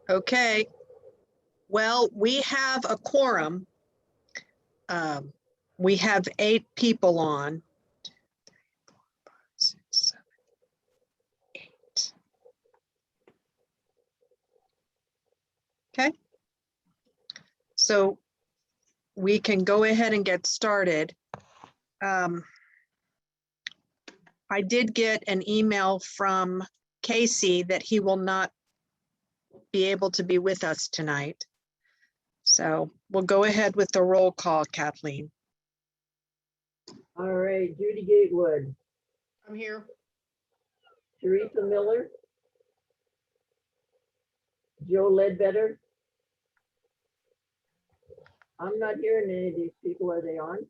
Okay. Well, we have a quorum. We have 8 people on. 6, 7, 8. Okay. So we can go ahead and get started. I did get an email from Casey that he will not be able to be with us tonight. So we'll go ahead with the roll call, Kathleen. All right, Judy Gatewood, I'm here. Teresa Miller, Joe Ledbetter. I'm not hearing any of these people. Are they on?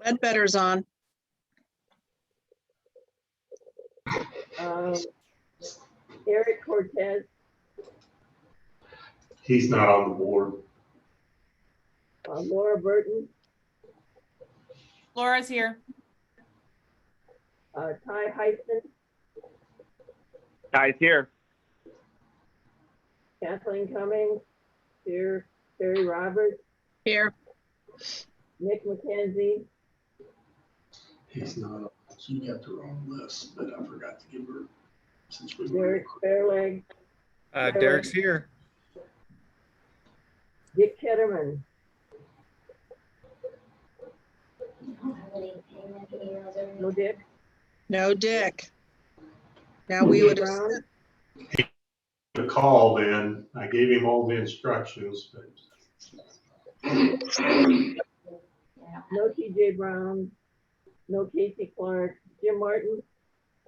Ledbetter's on. Eric Cortez, He's not on the board. Laura Burton, Laura's here. Ty Heisman, Ty's here. Kathleen Cummings, here, Terry Roberts, Here. Nick McKenzie, He's not. So you got the wrong list, but I forgot to give her, since we Derek Fairleg, Derek's here. Dick Ketterman, no Dick, No Dick. Now we would, Brown, the call then. I gave him all the instructions, but no TJ Brown, no Casey Clark, Jim Martin,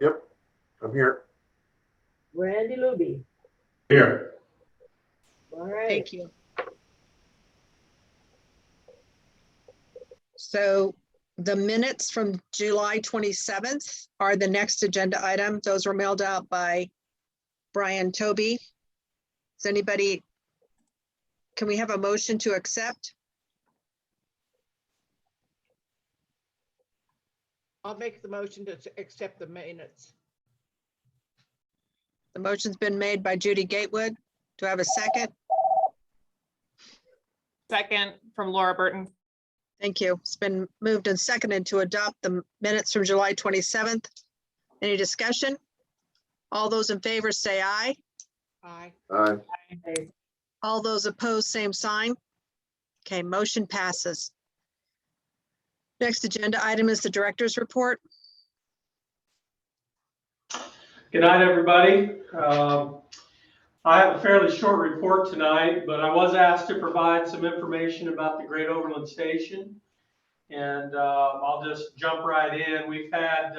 Yep, I'm here. Randy Luby. here. All right. thank you. So the minutes from July 27th are the next agenda item. Those were mailed out by Brian Toby. Does anybody, can we have a motion to accept? I'll make the motion to accept the minutes. The motion's been made by Judy Gatewood. Do I have a second? Second from Laura Burton. Thank you. It's been moved and seconded to adopt the minutes from July 27th. Any discussion? All those in favor say aye. Aye. Aye. All those opposed, same sign. Okay, motion passes. Next agenda item is the director's report. Good night, everybody. I have a fairly short report tonight, but I was asked to provide some information about the Great Overland Station. And I'll just jump right in. We've had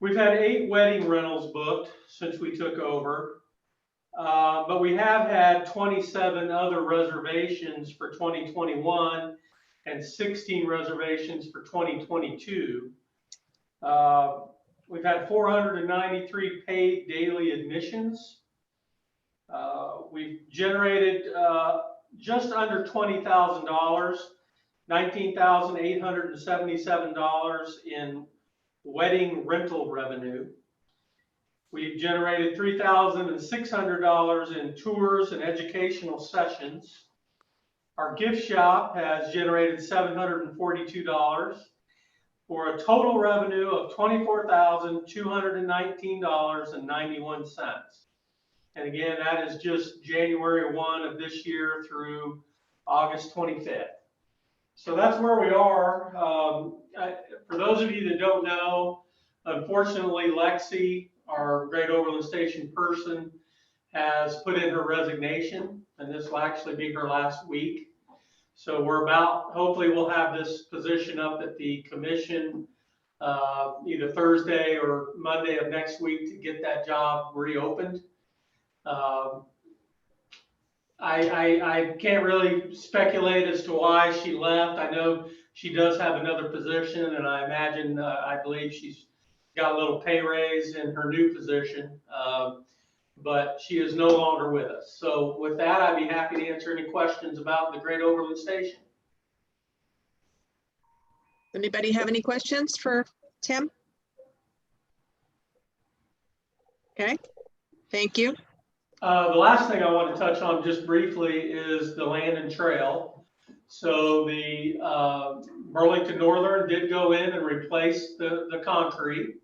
8 wedding rentals booked since we took over. But we have had 27 other reservations for 2021 and 16 reservations for 2022. We've had 493 paid daily admissions. We've generated just under $20,000, $19,877 in wedding rental revenue. We've generated $3,600 in tours and educational sessions. Our gift shop has generated $742 for a total revenue of $24,219.91. And again, that is just January 1 of this year through August 25th. So that's where we are. For those of you that don't know, unfortunately, Lexi, our Great Overland Station person, has put in her resignation, and this will actually be her last week. So we're hopefully we'll have this position up at the commission either Thursday or Monday of next week to get that job reopened. I can't really speculate as to why she left. I know she does have another position, and I imagine, I believe she's got a little pay raise in her new position, but she is no longer with us. So with that, I'd be happy to answer any questions about the Great Overland Station. Anybody have any questions for Tim? Okay, thank you. The last thing I want to touch on just briefly is the Landon Trail. So the Burlington Northern did go in and replace the concrete.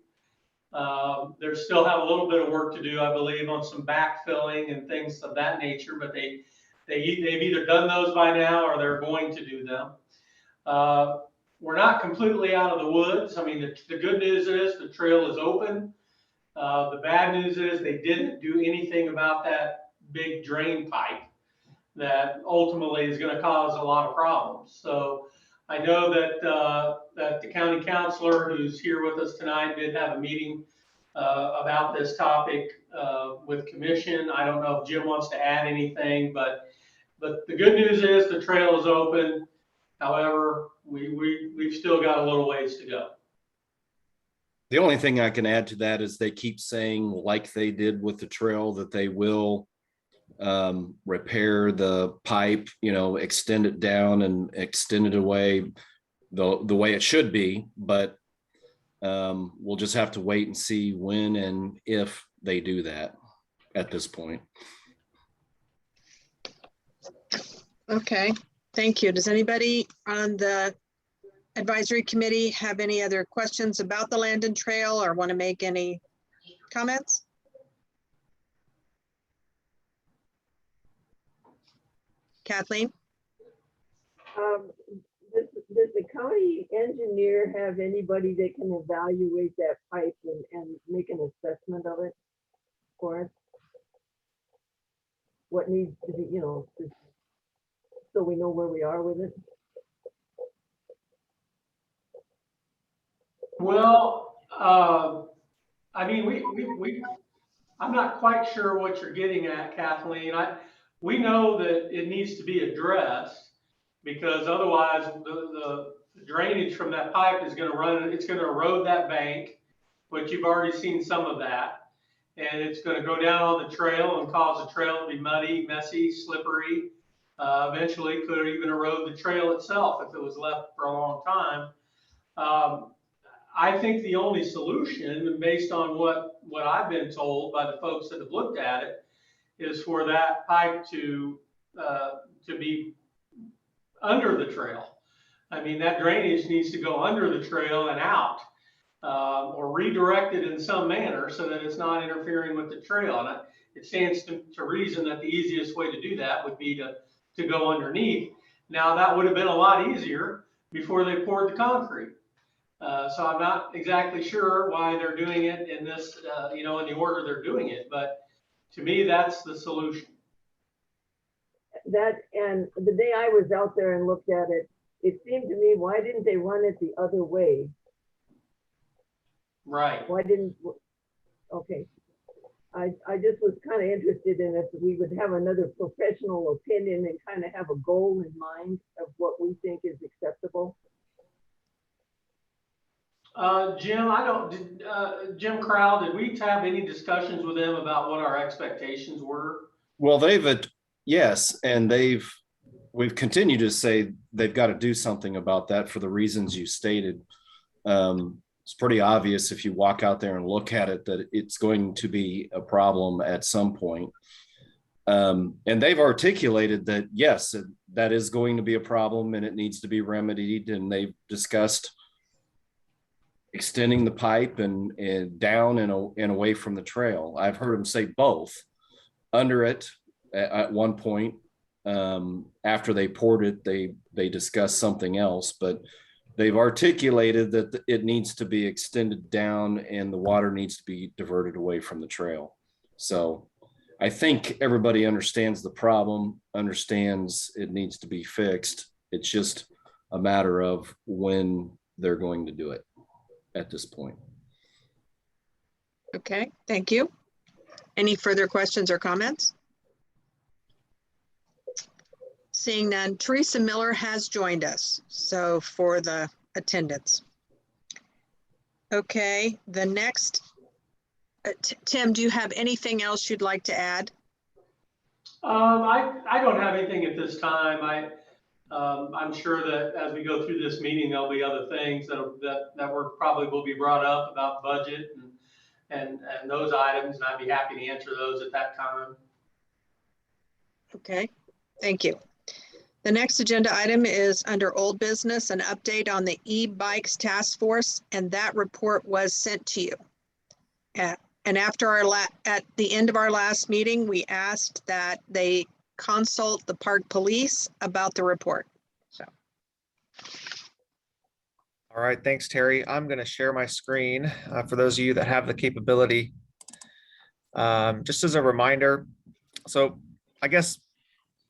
They still have a little bit of work to do, I believe, on some backfilling and things of that nature, but they've either done those by now or they're going to do them. We're not completely out of the woods. I mean, the good news is the trail is open. The bad news is they didn't do anything about that big drain pipe that ultimately is going to cause a lot of problems. So I know that the county councilor who's here with us tonight did have a meeting about this topic with commission. I don't know if Jim wants to add anything, but the good news is the trail is open. However, we've still got a little ways to go. The only thing I can add to that is they keep saying, like they did with the trail, that they will repair the pipe, extend it down and extend it away the way it should be. But we'll just have to wait and see when and if they do that at this point. Okay, thank you. Does anybody on the advisory committee have any other questions about the Landon Trail or want to make any comments? Kathleen? Does the county engineer have anybody that can evaluate that pipe and make an assessment of it for us? What needs to be, so we know where we are with it? Well, I mean, I'm not quite sure what you're getting at, Kathleen. We know that it needs to be addressed because otherwise the drainage from that pipe is going to it's going to erode that bank, which you've already seen some of that. And it's going to go down on the trail and cause the trail to be muddy, messy, slippery. Eventually could even erode the trail itself if it was left for a long time. I think the only solution, based on what I've been told by the folks that have looked at it, is for that pipe to be under the trail. I mean, that drainage needs to go under the trail and out, or redirected in some manner so that it's not interfering with the trail. And it stands to reason that the easiest way to do that would be to go underneath. Now, that would have been a lot easier before they poured the concrete. So I'm not exactly sure why they're doing it in this, in the order they're doing it, but to me, that's the solution. And the day I was out there and looked at it, it seemed to me, why didn't they run it the other way? Right. Why didn't, okay. I just was kind of interested in if we would have another professional opinion and kind of have a goal in mind of what we think is acceptable. Jim, Jim Crowell, did we have any discussions with them about what our expectations were? Well, yes, and we've continued to say they've got to do something about that for the reasons you stated. It's pretty obvious if you walk out there and look at it that it's going to be a problem at some point. And they've articulated that, yes, that is going to be a problem and it needs to be remedied. And they've discussed extending the pipe and down and away from the trail. I've heard them say both. Under it at one point, after they poured it, they discussed something else, but they've articulated that it needs to be extended down and the water needs to be diverted away from the trail. So I think everybody understands the problem, understands it needs to be fixed. It's just a matter of when they're going to do it at this point. Okay, thank you. Any further questions or comments? Seeing none, Teresa Miller has joined us, so for the attendance. Okay, the next, Tim, do you have anything else you'd like to add? I don't have anything at this time. I'm sure that as we go through this meeting, there'll be other things that probably will be brought up about budget and those items, and I'd be happy to answer those at that time. Okay, thank you. The next agenda item is under old business, an update on the e-bikes task force, and that report was sent to you. And after at the end of our last meeting, we asked that they consult the park police about the report. So, All right, thanks, Terry. I'm going to share my screen for those of you that have the capability. Just as a reminder, so I guess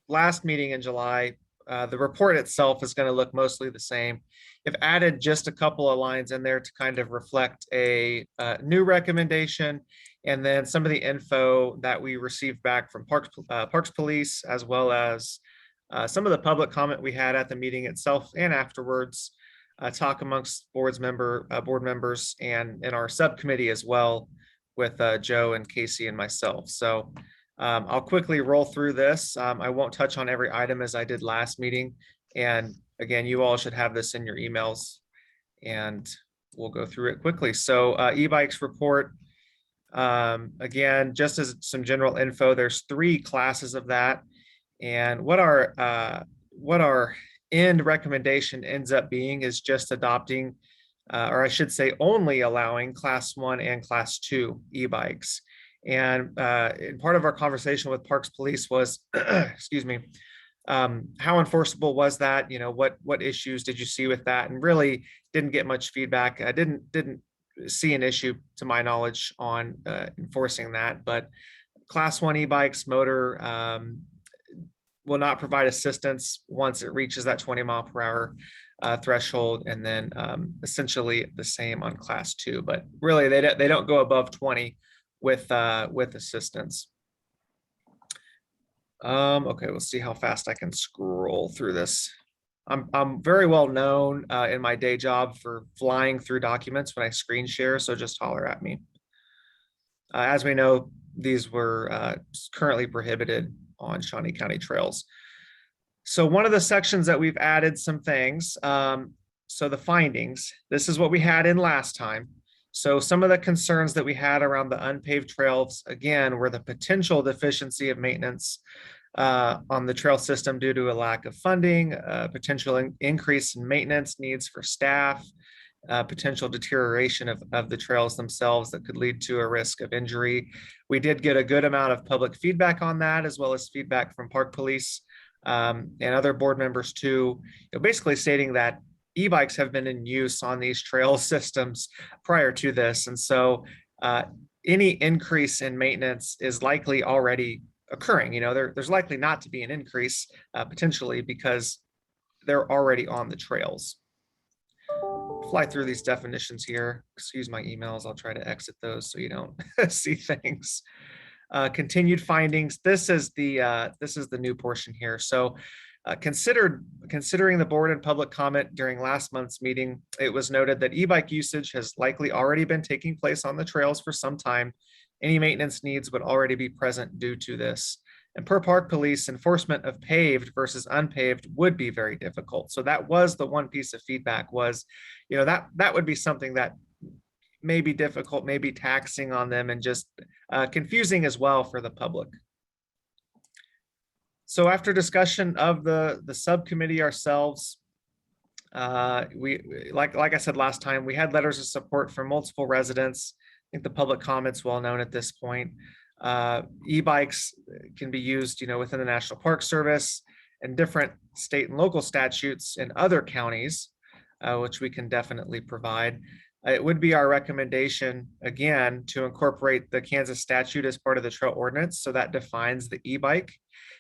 last meeting in July, the report itself is going to look mostly the same. I've added just a couple of lines in there to kind of reflect a new recommendation, and then some of the info that we received back from Parks Police, as well as some of the public comment we had at the meeting itself and afterwards. Talk amongst board members and in our subcommittee as well with Joe and Casey and myself. So I'll quickly roll through this. I won't touch on every item as I did last meeting. And again, you all should have this in your emails and we'll go through it quickly. So e-bikes report, again, just as some general info, there's 3 classes of that. And what our end recommendation ends up being is just adopting, or I should say only allowing class 1 and class 2 e-bikes. And part of our conversation with Parks Police was, excuse me, how enforceable was that? You know, what issues did you see with that? And really didn't get much feedback. I didn't see an issue to my knowledge on enforcing that, but class 1 e-bikes motor will not provide assistance once it reaches that 20 mile per hour threshold, and then essentially the same on class 2, but really they don't go above 20 with assistance. Okay, we'll see how fast I can scroll through this. I'm very well known in my day job for flying through documents when I screen share, so just holler at me. As we know, these were currently prohibited on Shawnee County trails. So one of the sections that we've added some things, so the findings, this is what we had in last time. So some of the concerns that we had around the unpaved trails, again, were the potential deficiency of maintenance on the trail system due to a lack of funding, potential increase in maintenance needs for staff, potential deterioration of the trails themselves that could lead to a risk of injury. We did get a good amount of public feedback on that, as well as feedback from Park Police and other board members too, basically stating that e-bikes have been in use on these trail systems prior to this. And so any increase in maintenance is likely already occurring. There's likely not to be an increase potentially because they're already on the trails. Fly through these definitions here. Excuse my emails. I'll try to exit those so you don't see things. Continued findings. This is the new portion here. So considering the board and public comment during last month's meeting, it was noted that e-bike usage has likely already been taking place on the trails for some time. Any maintenance needs would already be present due to this. And per Park Police, enforcement of paved versus unpaved would be very difficult. So that was the one piece of feedback was, that would be something that may be difficult, maybe taxing on them and just confusing as well for the public. So after discussion of the subcommittee ourselves, we like I said last time, we had letters of support from multiple residents. I think the public comment's well known at this point. E-bikes can be used, within the National Park Service and different state and local statutes in other counties, which we can definitely provide. It would be our recommendation, again, to incorporate the Kansas statute as part of the trail ordinance. So that defines the e-bike,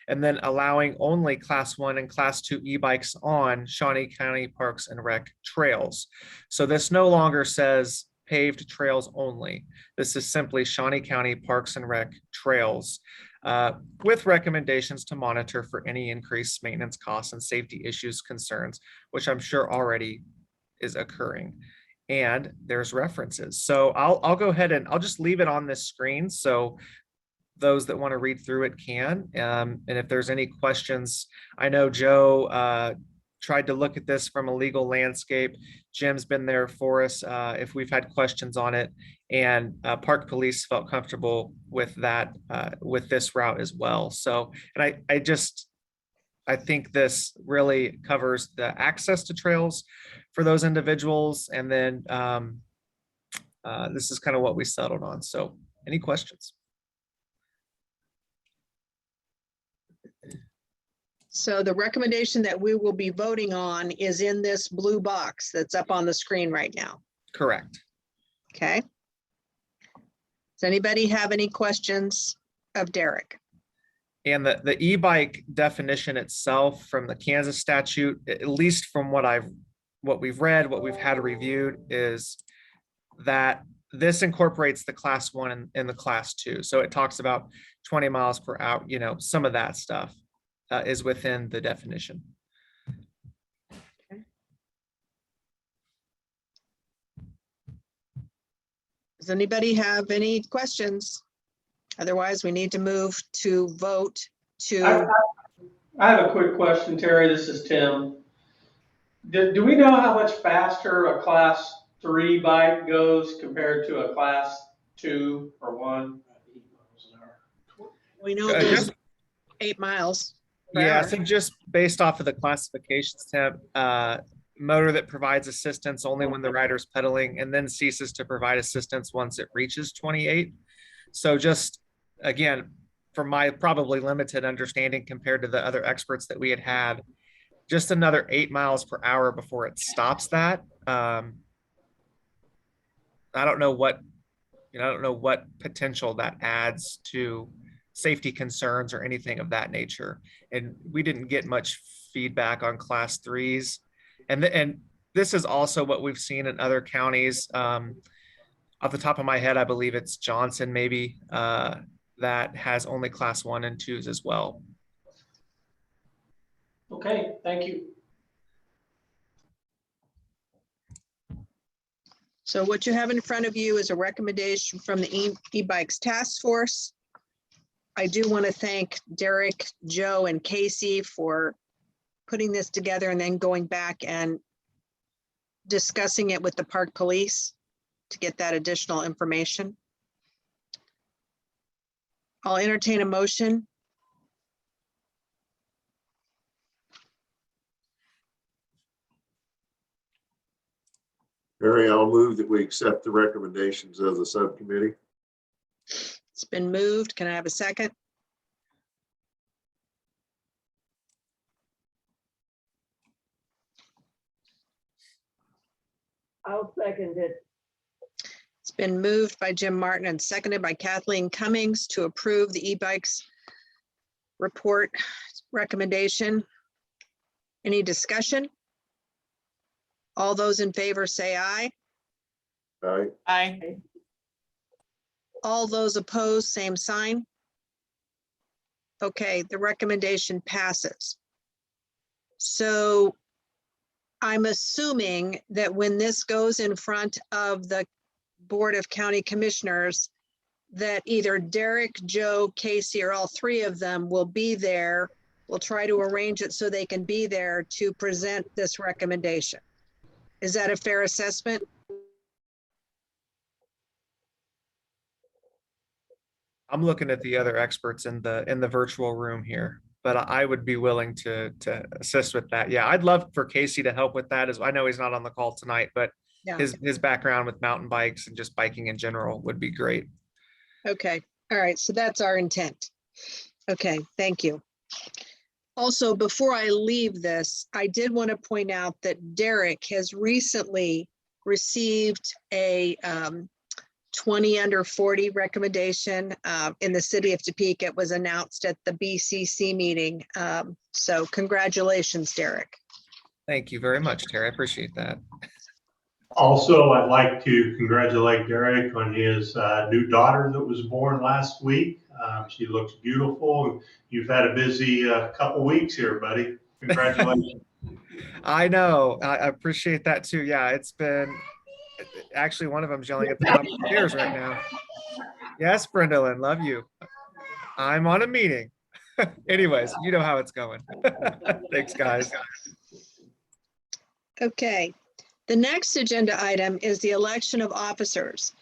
and then allowing only class 1 and class 2 e-bikes on Shawnee County Parks and Rec trails. So this no longer says paved trails only. This is simply Shawnee County Parks and Rec trails with recommendations to monitor for any increased maintenance costs and safety issues, concerns, which I'm sure already is occurring. And there's references. So I'll go ahead and I'll just leave it on this screen. So those that want to read through it can. And if there's any questions, I know Joe tried to look at this from a legal landscape. Jim's been there for us if we've had questions on it, and Park Police felt comfortable with that, with this route as well. So, and I think this really covers the access to trails for those individuals. And then this is kind of what we settled on. So any questions? So the recommendation that we will be voting on is in this blue box that's up on the screen right now. Correct. Okay. Does anybody have any questions of Derek? And the e-bike definition itself from the Kansas statute, at least from what we've read, what we've had reviewed, is that this incorporates the class 1 and the class 2. So it talks about 20 miles per hour, you know, some of that stuff is within the definition. Does anybody have any questions? Otherwise, we need to move to vote to, I have a quick question, Terry. This is Tim. Do we know how much faster a class 3 bike goes compared to a class 2 or 1? we know it goes 8 miles. per Yeah, hour. so just based off of the classifications tab, motor that provides assistance only when the rider's pedaling and then ceases to provide assistance once it reaches 28. So just, again, from my probably limited understanding compared to the other experts that we had, just another 8 miles per hour before it stops that. I don't know what, I don't know what potential that adds to safety concerns or anything of that nature. And we didn't get much feedback on class 3s. And this is also what we've seen in other counties. Off the top of my head, I believe it's Johnson maybe that has only class 1 and 2s as well. Okay, thank you. So what you have in front of you is a recommendation from the e-bikes task force. I do want to thank Derek, Joe, and Casey for putting this together and then going back and discussing it with the park police to get that additional information. I'll entertain a motion. Mary, I'll move that we accept the recommendations of the subcommittee. It's been moved. Can I have a second? I'll second it. It's been moved by Jim Martin and seconded by Kathleen Cummings to approve the e-bikes report recommendation. Any discussion? All those in favor say aye. Aye. Aye. All those opposed, same sign. Okay, the recommendation passes. So I'm assuming that when this goes in front of the Board of County Commissioners, that either Derek, Joe, Casey, or all three of them will be there. We'll try to arrange it so they can be there to present this recommendation. Is that a fair assessment? I'm looking at the other experts in the virtual room here, but I would be willing to assist with that. Yeah, I'd love for Casey to help with that, as I know he's not on the call tonight, but Yeah. his background with mountain bikes and just biking in general would be great. Okay, all right, so that's our intent. Okay, thank you. Also, before I leave this, I did want to point out that Derek has recently received a 20 under 40 recommendation in the city of Topeka. It was announced at the BCC meeting. So congratulations, Derek. Thank you very much, Terry. I appreciate that. Also, I'd like to congratulate Derek on his new daughter that was born last week. She looks beautiful. You've had a busy couple weeks here, buddy. Congratulations. I know. I appreciate that too. Yeah, it's been actually one of them's yelling at the top of the stairs right now. Yes, Brenda Lynn, love you. I'm on a meeting. Anyways, you know how it's going. Thanks, guys. Okay, the next agenda item is the election of officers.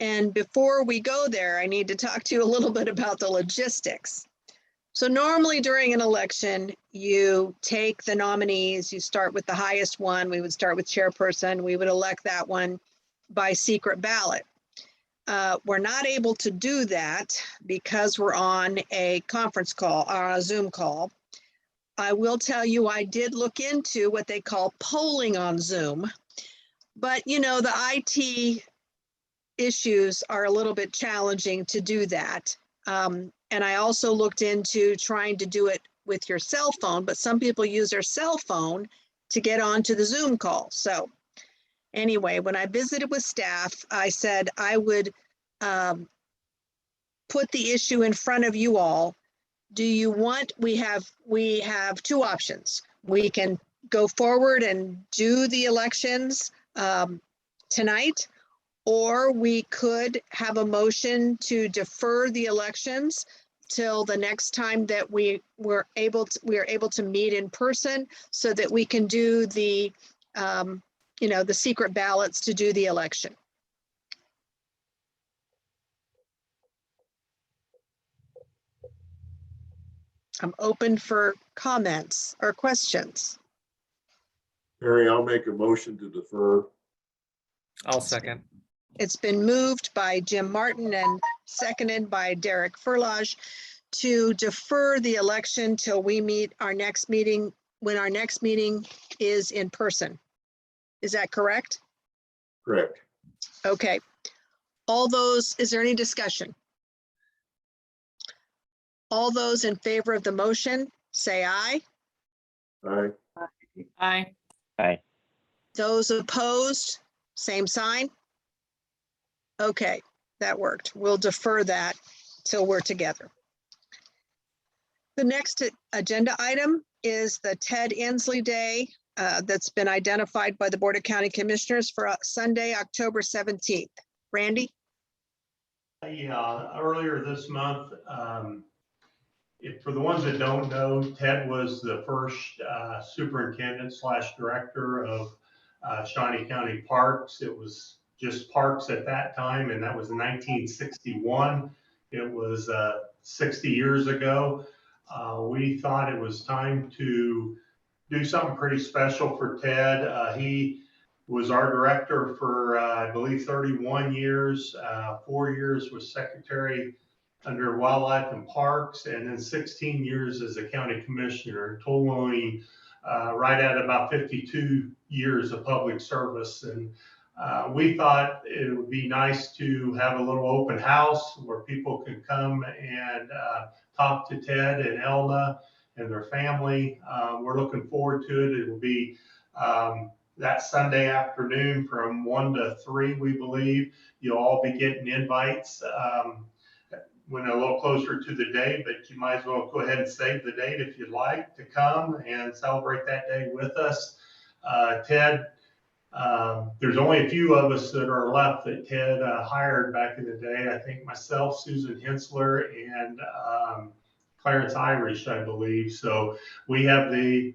And before we go there, I need to talk to you a little bit about the logistics. So normally during an election, you take the nominees, you start with the highest one. We would start with chairperson. We would elect that one by secret ballot. We're not able to do that because we're on a conference call, or a Zoom call. I will tell you, I did look into what they call polling on Zoom, but you know, the IT issues are a little bit challenging to do that. And I also looked into trying to do it with your cell phone, but some people use their cell phone to get onto the Zoom call. So anyway, when I visited with staff, I said I would put the issue in front of you all. Do you want, we have two options. We can go forward and do the elections tonight, or we could have a motion to defer the elections till the next time that we are able to meet in person, so that we can do the the secret ballots to do the election. I'm open for comments or questions. Harry, I'll make a motion to defer. I'll second. It's been moved by Jim Martin and seconded by Derek Furlage to defer the election till we meet our next meeting, when our next meeting is in person. Is that correct? Correct. Okay. All those, is there any discussion? All those in favor of the motion, say aye. Aye. Aye. Aye. Those opposed, same sign. Okay, that worked. We'll defer that till we're together. The next agenda item is the Ted Inslee Day that's been identified by the Board of County Commissioners for Sunday, October 17th. Randy? Yeah, earlier this month, for the ones that don't know, Ted was the first superintendent / director of Shawnee County Parks. It was just parks at that time, and that was in 1961. It was 60 years ago. We thought it was time to do something pretty special for Ted. He was our director for, I believe, 31 years. 4 years was secretary under Wildlife and Parks, and then 16 years as a county commissioner, totaling right at about 52 years of public service. And we thought it would be nice to have a little open house where people could come and talk to Ted and Elna and their family. We're looking forward to it. It will be that Sunday afternoon from 1 to 3, we believe. You'll all be getting invites when a little closer to the day, but you might as well go ahead and save the date if you'd like to come and celebrate that day with us. Ted, there's only a few of us that are left that Ted hired back in the day. I think myself, Susan Hensler, and Clarence Irish, I believe. So we have the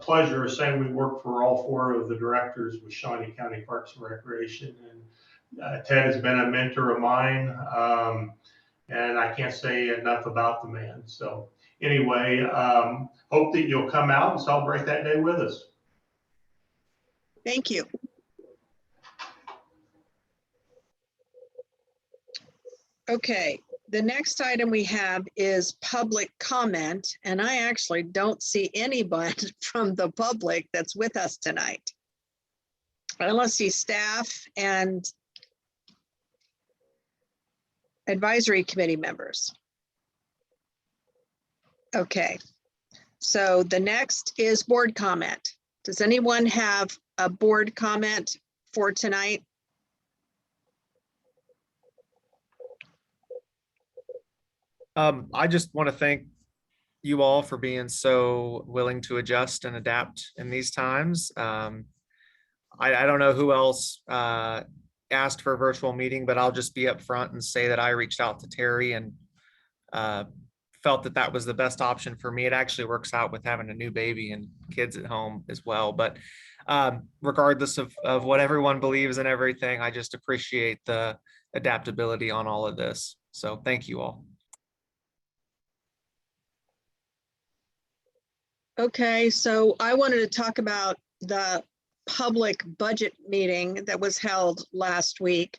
pleasure of saying we work for all 4 of the directors with Shawnee County Parks and Recreation. And Ted has been a mentor of mine. And I can't say enough about the man. So anyway, hope that you'll come out and celebrate that day with us. Thank you. Okay, the next item we have is public comment, and I actually don't see anybody from the public that's with us tonight. Unless see staff and advisory committee members. Okay, so the next is board comment. Does anyone have a board comment for tonight? I just want to thank you all for being so willing to adjust and adapt in these times. I don't know who else asked for a virtual meeting, but I'll just be upfront and say that I reached out to Terry and felt that that was the best option for me. It actually works out with having a new baby and kids at home as well. But regardless of what everyone believes and everything, I just appreciate the adaptability on all of this. So thank you all. Okay, so I wanted to talk about the public budget meeting that was held last week.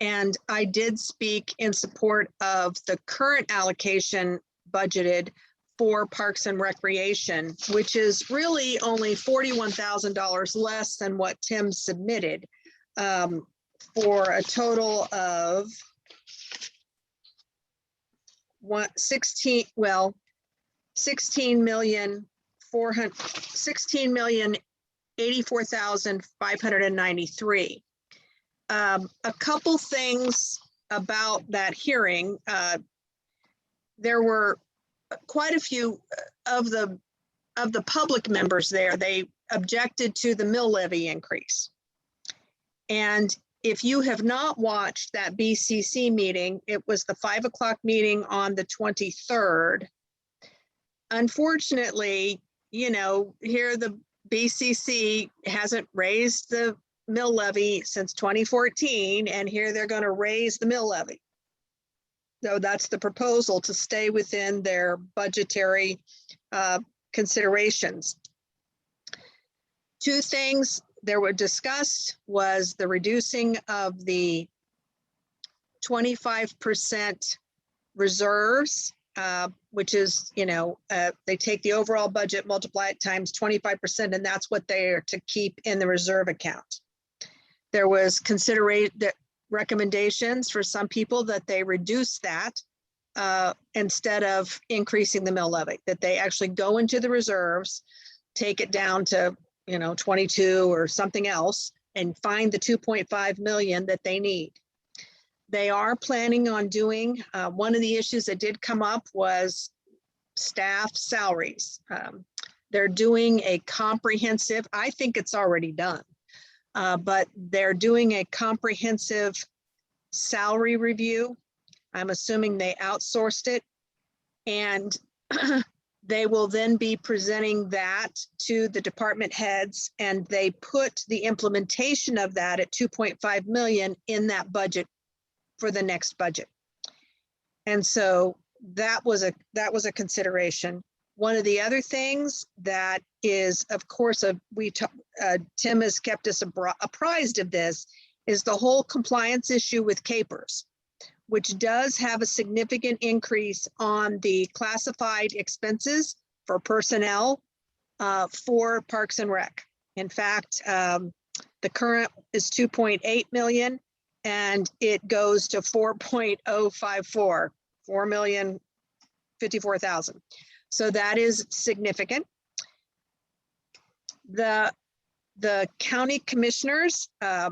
And I did speak in support of the current allocation budgeted for Parks and Recreation, which is really only $41,000 less than what Tim submitted, for a total of 16,084,593. A couple things about that hearing. There were quite a few of the public members there. They objected to the mill levy increase. And if you have not watched that BCC meeting, it was the 5 o'clock meeting on the 23rd. Unfortunately, you know, here the BCC hasn't raised the mill levy since 2014, and here they're going to raise the mill levy. So that's the proposal, to stay within their budgetary considerations. Two things that were discussed was the reducing of the 25% reserves, which is, you know, they take the overall budget, multiply it times 25%, and that's what they are to keep in the reserve account. There was recommendations for some people that they reduce that instead of increasing the mill levy, that they actually go into the reserves, take it down to, you know, 22 or something else, and find the 2.5 million that they need. They are planning on doing, one of the issues that did come up was staff salaries. They're doing a comprehensive, I think it's already done, but they're doing a comprehensive salary review. I'm assuming they outsourced it, and they will then be presenting that to the department heads, and they put the implementation of that at 2.5 million in that budget for the next budget. And so that was a consideration. One of the other things that is, of course, Tim has kept us apprised of this, is the whole compliance issue with capers, which does have a significant increase on the classified expenses for personnel for Parks and Rec. In fact, the current is 2.8 million, and it goes to 4.054, 4,054,000. So that is significant. The county commissioners, I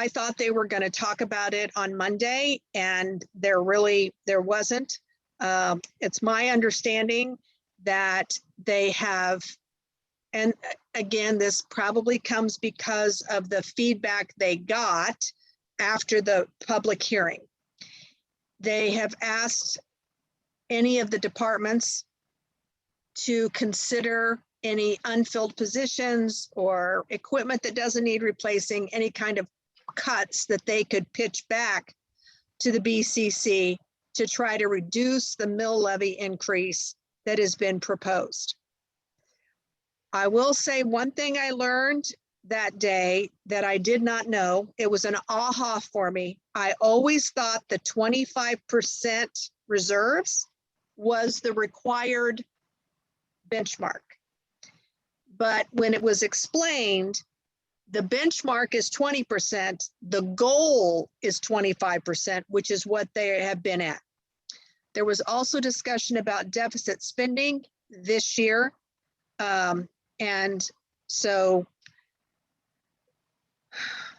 thought they were going to talk about it on Monday, and there wasn't. It's my understanding that they have, and again, this probably comes because of the feedback they got after the public hearing. They have asked any of the departments to consider any unfilled positions or equipment that doesn't need replacing, any kind of cuts that they could pitch back to the BCC to try to reduce the mill levy increase that has been proposed. I will say one thing I learned that day that I did not know. It was an aha for me. I always thought the 25% reserves was the required benchmark. But when it was explained, the benchmark is 20%, the goal is 25%, which is what they have been at. There was also discussion about deficit spending this year. And so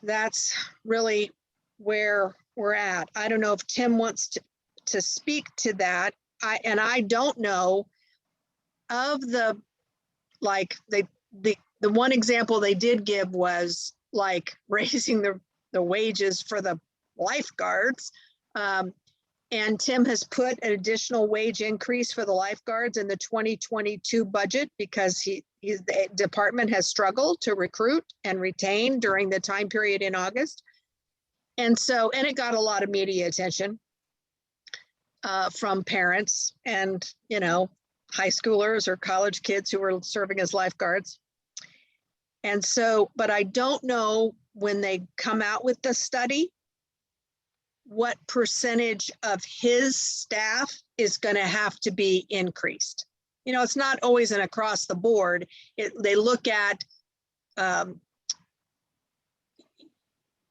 that's really where we're at. I don't know if Tim wants to speak to that. I don't know of the, like, the one example they did give was like raising the wages for the lifeguards. And Tim has put an additional wage increase for the lifeguards in the 2022 budget because The department has struggled to recruit and retain during the time period in August. And so, and it got a lot of media attention from parents and, you know, high schoolers or college kids who were serving as lifeguards. And so, but I don't know when they come out with the study, what percentage of his staff is going to have to be increased. You know, it's not always an across the board. They look at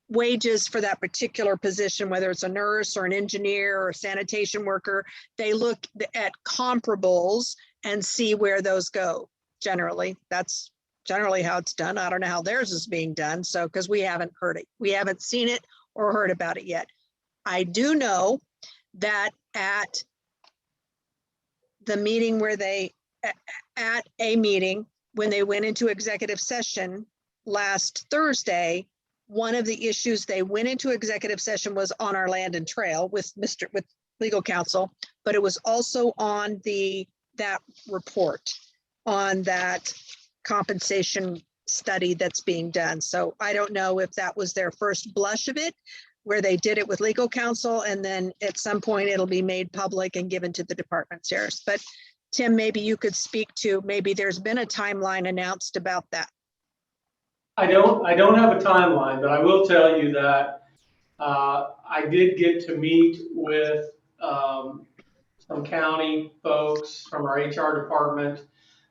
wages for that particular position, whether it's a nurse or an engineer or a sanitation worker. They look at comparables and see where those go. Generally, that's generally how it's done. I don't know how theirs is being done. So, because we haven't heard it, we haven't seen it or heard about it yet. I do know that at the meeting where at a meeting, when they went into executive session last Thursday, one of the issues they went into executive session was on our Landon Trail with legal counsel, but it was also on that report on that compensation study that's being done. So I don't know if that was their first blush of it, where they did it with legal counsel, and then at some point it'll be made public and given to the department chairs. But Tim, maybe you could speak to, maybe there's been a timeline announced about that. I don't have a timeline, but I will tell you that I did get to meet with some county folks from our HR department,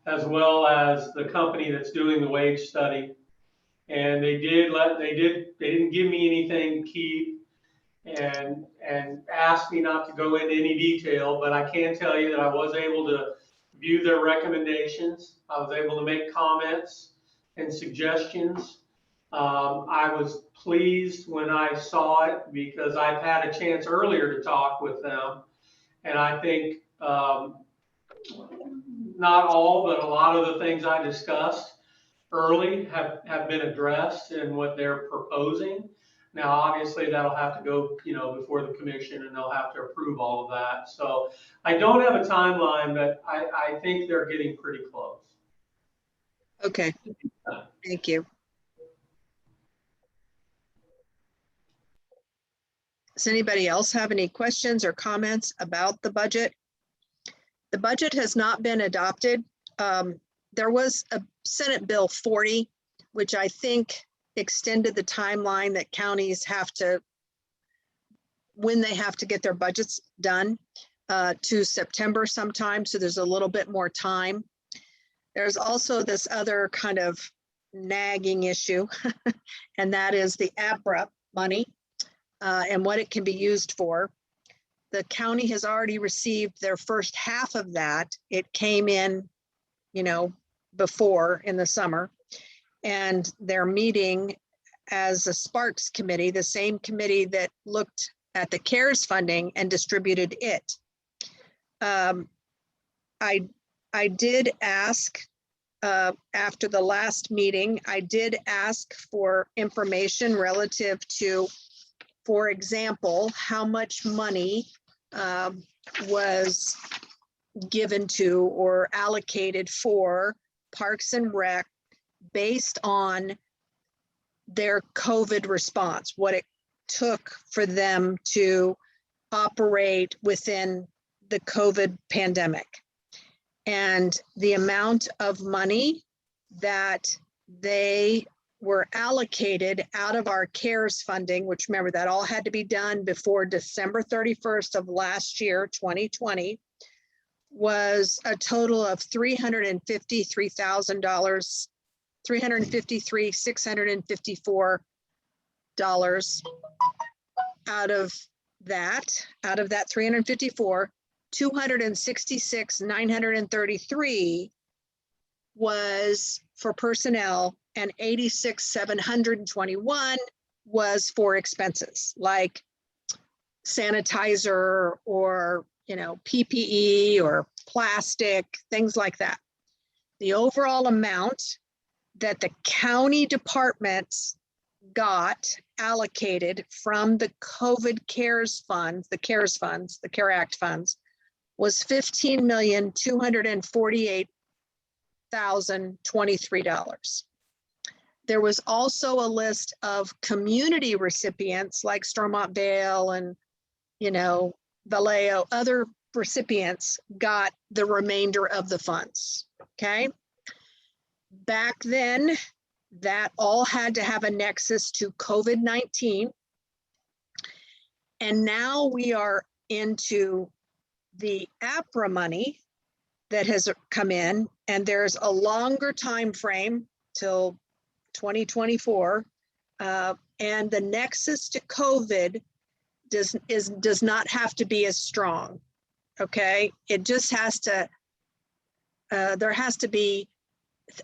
as well as the company that's doing the wage study. And they didn't give me anything to keep and asked me not to go into any detail, but I can tell you that I was able to view their recommendations. I was able to make comments and suggestions. I was pleased when I saw it because I've had a chance earlier to talk with them. And I think not all, but a lot of the things I discussed early have been addressed in what they're proposing. Now, obviously, that'll have to go, you know, before the commission, and they'll have to approve all of that. So I don't have a timeline, but I think they're getting pretty close. Okay, thank you. Does anybody else have any questions or comments about the budget? The budget has not been adopted. There was a Senate Bill 40, which I think extended the timeline that counties have to, when they have to get their budgets done, to September sometime. So there's a little bit more time. There's also this other kind of nagging issue, and that is the ABRA money and what it can be used for. The county has already received their first half of that. It came in, you know, before in the summer, and they're meeting as a Sparks committee, the same committee that looked at the CARES funding and distributed it. I did ask after the last meeting, I did ask for information relative to, for example, how much money was given to or allocated for Parks and Rec based on their COVID response, what it took for them to operate within the COVID pandemic. And the amount of money that they were allocated out of our CARES funding, which remember that all had to be done before December 31st of last year, 2020, was a total of $353,000, $353,654 out of that 354, 266,933 was for personnel, and 86,721 was for expenses like sanitizer or, you know, PPE or plastic, things like that. The overall amount that the county departments got allocated from the COVID CARES funds, the CARES funds, the CARE Act funds, was $15,248,000 $1,023. There was also a list of community recipients like Stormont Vale and, Vallejo, other recipients got the remainder of the funds, okay? Back then, that all had to have a nexus to COVID-19. And now we are into the APRA money that has come in, and there's a longer time frame till 2024, and the nexus to COVID does not have to be as strong. Okay, it just has to. It has to be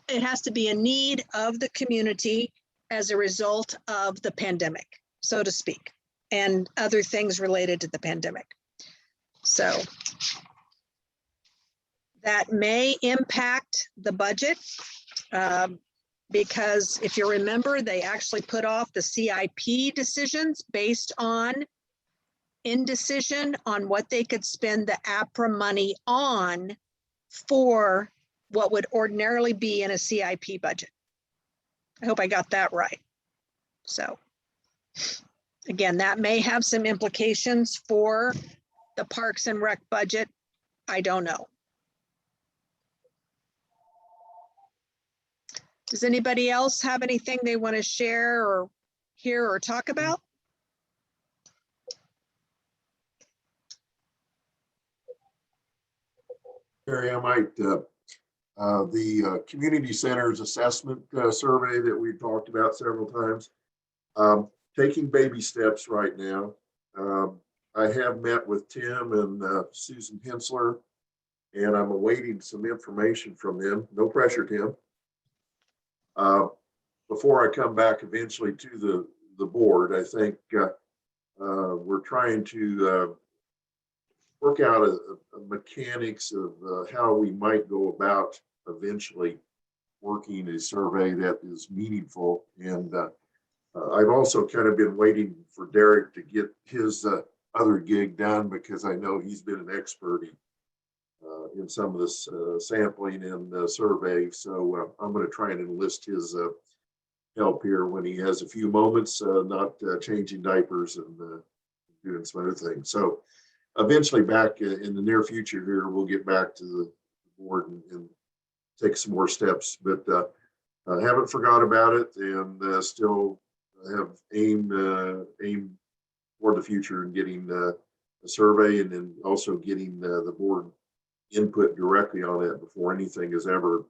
a need of the community as a result of the pandemic, so to speak, and other things related to the pandemic. So that may impact the budget. Because if you remember, they actually put off the CIP decisions based on indecision on what they could spend the APRA money on for what would ordinarily be in a CIP budget. I hope I got that right. So again, that may have some implications for the Parks and Rec budget. I don't know. Does anybody else have anything they want to share or hear or talk about? Barry, I might, the community centers assessment survey that we've talked about several times, taking baby steps right now. I have met with Tim and Susan Hensler, and I'm awaiting some information from them. No pressure, Tim. Before I come back eventually to the board, I think we're trying to work out a mechanics of how we might go about eventually working a survey that is meaningful. And I've also kind of been waiting for Derek to get his other gig done, because I know he's been an expert in some of this sampling and survey. So I'm going to try and enlist his help here when he has a few moments, not changing diapers and doing some other things. So eventually back in the near future here, we'll get back to the board and take some more steps, but I haven't forgot about it, and still have aim for the future and getting a survey, and then also getting the board input directly on it before anything is ever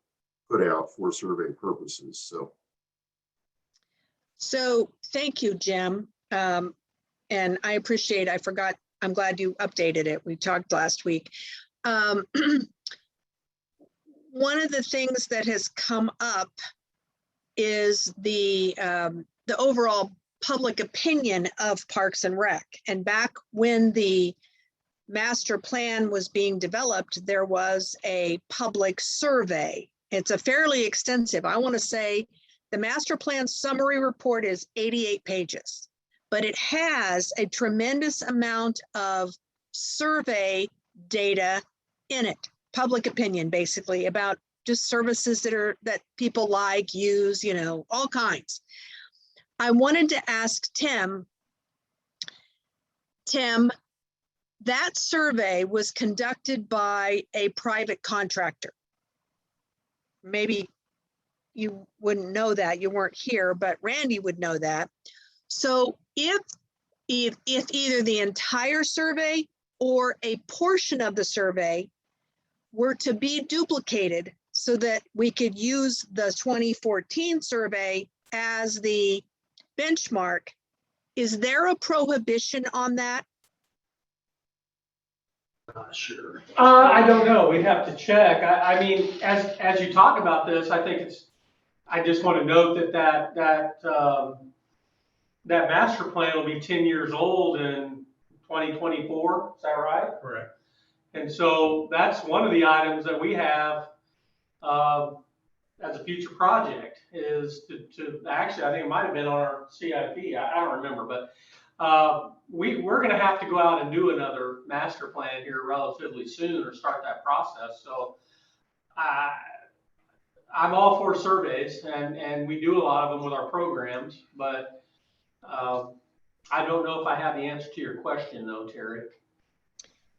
put out for survey purposes. So thank you, Jim. And I appreciate, I forgot, I'm glad you updated it. We talked last week. One of the things that has come up is the overall public opinion of Parks and Rec. And back when the master plan was being developed, there was a public survey. It's a fairly extensive, I want to say the master plan summary report is 88 pages, but it has a tremendous amount of survey data in it, public opinion, basically, about just services that people like, use, all kinds. I wanted to ask Tim, that survey was conducted by a private contractor. Maybe you wouldn't know that, you weren't here, but Randy would know that. So if either the entire survey or a portion of the survey were to be duplicated so that we could use the 2014 survey as the benchmark, is there a prohibition on that? Not sure. I don't know. We'd have to check. I mean, as you talk about this, I think I just want to note that master plan will be 10 years old in 2024. Is that right? Correct. And so that's one of the items that we have as a future project, is to actually, I think it might have been on our CIP. I don't remember, but we're going to have to go out and do another master plan here relatively soon, or start that process. So I'm all for surveys and we do a lot of them with our programs, but I don't know if I have the answer to your question though, Terry.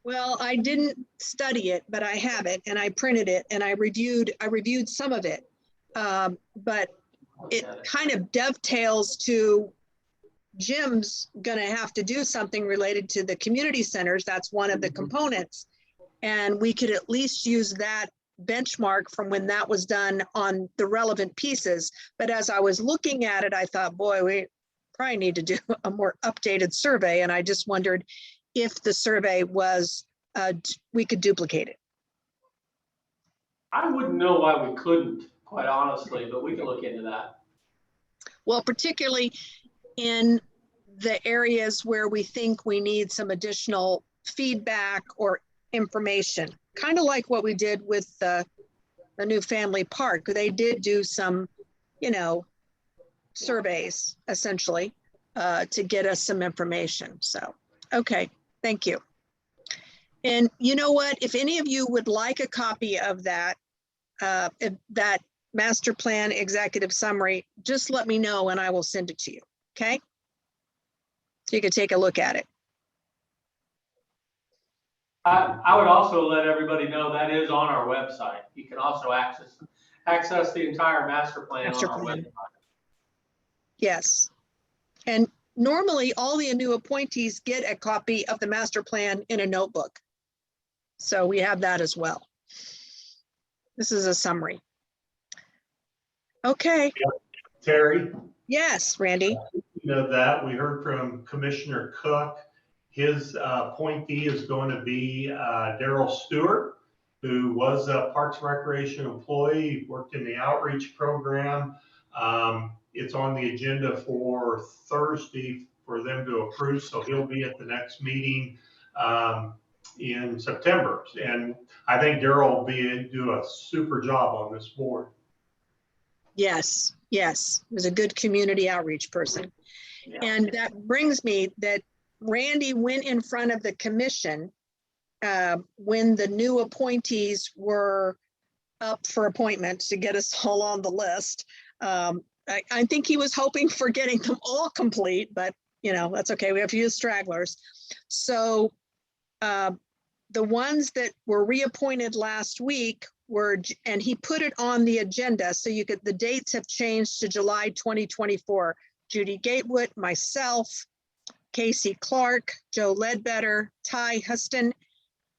Well, I didn't study it, but I have it and I printed it and I reviewed some of it. But it kind of dovetails to Jim's gonna have to do something related to the community centers. That's one of the components. And we could at least use that benchmark from when that was done on the relevant pieces. But as I was looking at it, I thought, boy, we probably need to do a more updated survey. And I just wondered if the survey was, we could duplicate it. I wouldn't know why we couldn't, quite honestly, but we can look into that. Well, particularly in the areas where we think we need some additional feedback or information, kind of like what we did with the new family park. They did do some, you know, surveys essentially to get us some information. So, okay, thank you. And you know what, if any of you would like a copy of that, that master plan executive summary, just let me know and I will send it to you, okay? So you can take a look at it. I would also let everybody know that is on our website. You can also access the entire master plan Master on our plan. website. Yes. And normally all the new appointees get a copy of the master plan in a notebook. So we have that as well. This is a summary. Okay. Terry, Yes, Randy. you know that we heard from Commissioner Cook. His appointee is going to be Daryl Stewart, who was a Parks and Recreation employee, worked in the outreach program. It's on the agenda for Thursday for them to approve, so he'll be at the next meeting in September. And I think Daryl will do a super job on this board. Yes, yes. He was a good community outreach person. Yeah. And that brings me that Randy went in front of the commission when the new appointees were up for appointment to get us all on the list. I think he was hoping for getting them all complete, but you know, that's okay. We have a few stragglers. So the ones that were reappointed last week were, and he put it on the agenda. So you could, the dates have changed to July 2024. Judy Gatewood, myself, Casey Clark, Joe Ledbetter, Ty Huston,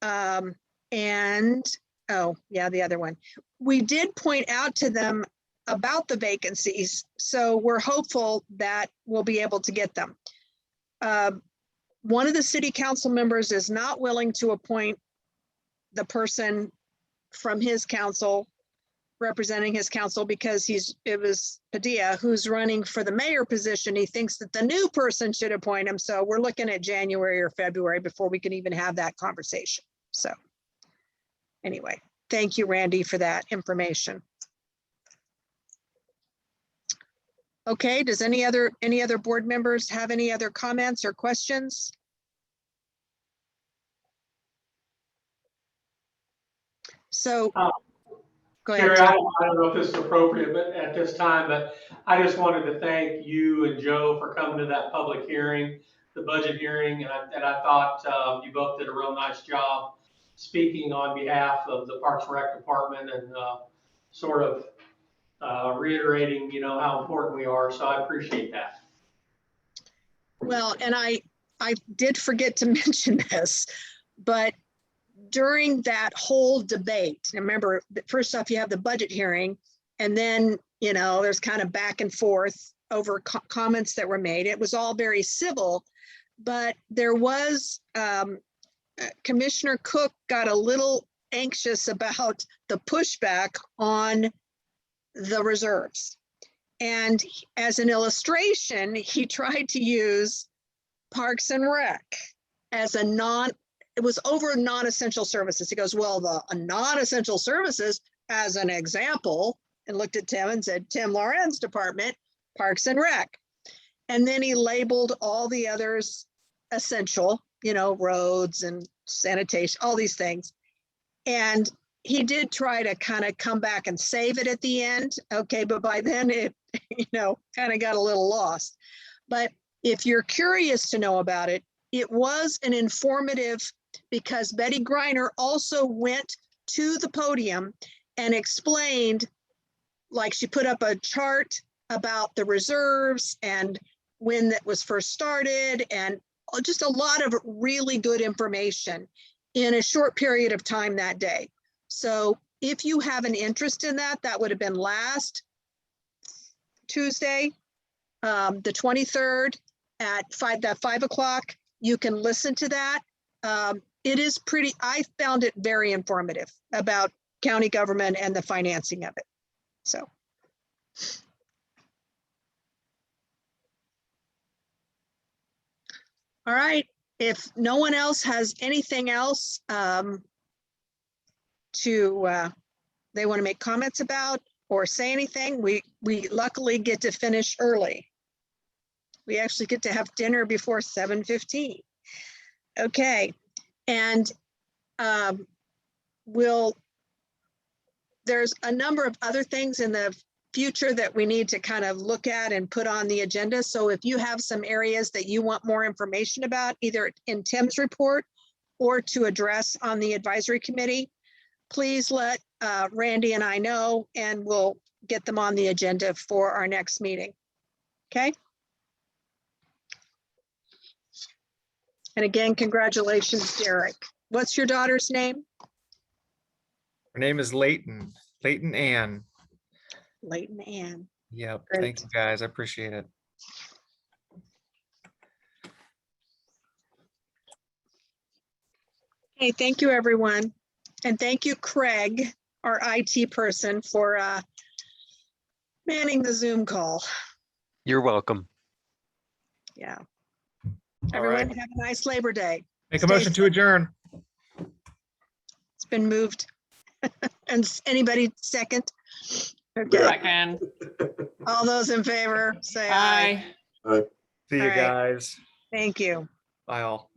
and, oh yeah, the other one. We did point out to them about the vacancies, so we're hopeful that we'll be able to get them. One of the city council members is not willing to appoint the person from his council, representing his council, because it was Padilla who's running for the mayor position. He thinks that the new person should appoint him. So we're looking at January or February before we can even have that conversation. So anyway, thank you, Randy, for that information. Okay, does any other board members have any other comments or questions? So go ahead. Terry, I don't know if this is appropriate, but at this time, but I just wanted to thank you and Joe for coming to that public hearing, the budget hearing, and I thought you both did a real nice job speaking on behalf of the Parks and Rec Department and sort of reiterating, you know, how important we are. So I appreciate that. Well, and I did forget to mention this, but during that whole debate, remember, first off, you have the budget hearing, and then, you know, there's kind of back and forth over comments that were made. It was all very civil, but there was, Commissioner Cook got a little anxious about the pushback on the reserves. And as an illustration, he tried to use Parks and Rec as a it was over non-essential services. He goes, well, the non-essential services, as an example, and looked at Tim and said, Tim Lauren's department, Parks and Rec. And then he labeled all the others essential, you know, roads and sanitation, all these things. And he did try to kind of come back and save it at the end. Okay, but by then it, kind of got a little lost. But if you're curious to know about it, it was an informative, because Betty Griner also went to the podium and explained, like she put up a chart about the reserves and when that was first started, and just a lot of really good information in a short period of time that day. So if you have an interest in that, that would have been last Tuesday, the 23rd at 5 o'clock. You can listen to that. It is I found it very informative about county government and the financing of it. So. All right, if no one else has anything else they want to make comments about or say anything, we luckily get to finish early. We actually get to have dinner before 7:15. Okay, and there's a number of other things in the future that we need to kind of look at and put on the agenda. So if you have some areas that you want more information about, either in Tim's report or to address on the advisory committee, please let Randy and I know, and we'll get them on the agenda for our next meeting. Okay. And again, congratulations, Derek. What's your daughter's name? Her name is Leighton Ann. Leighton Ann. Yep. Great. Thank you guys. I appreciate it. Hey, thank you, everyone. And thank you, Craig, our IT person, for manning the Zoom call. You're welcome. Yeah. All Everyone right. have a nice Labor Day. Make a Stay motion to safe. adjourn. It's been moved. And anybody second? Okay. Second. All those in favor, say aye. Aye. See you All right. guys. Thank you. Bye all.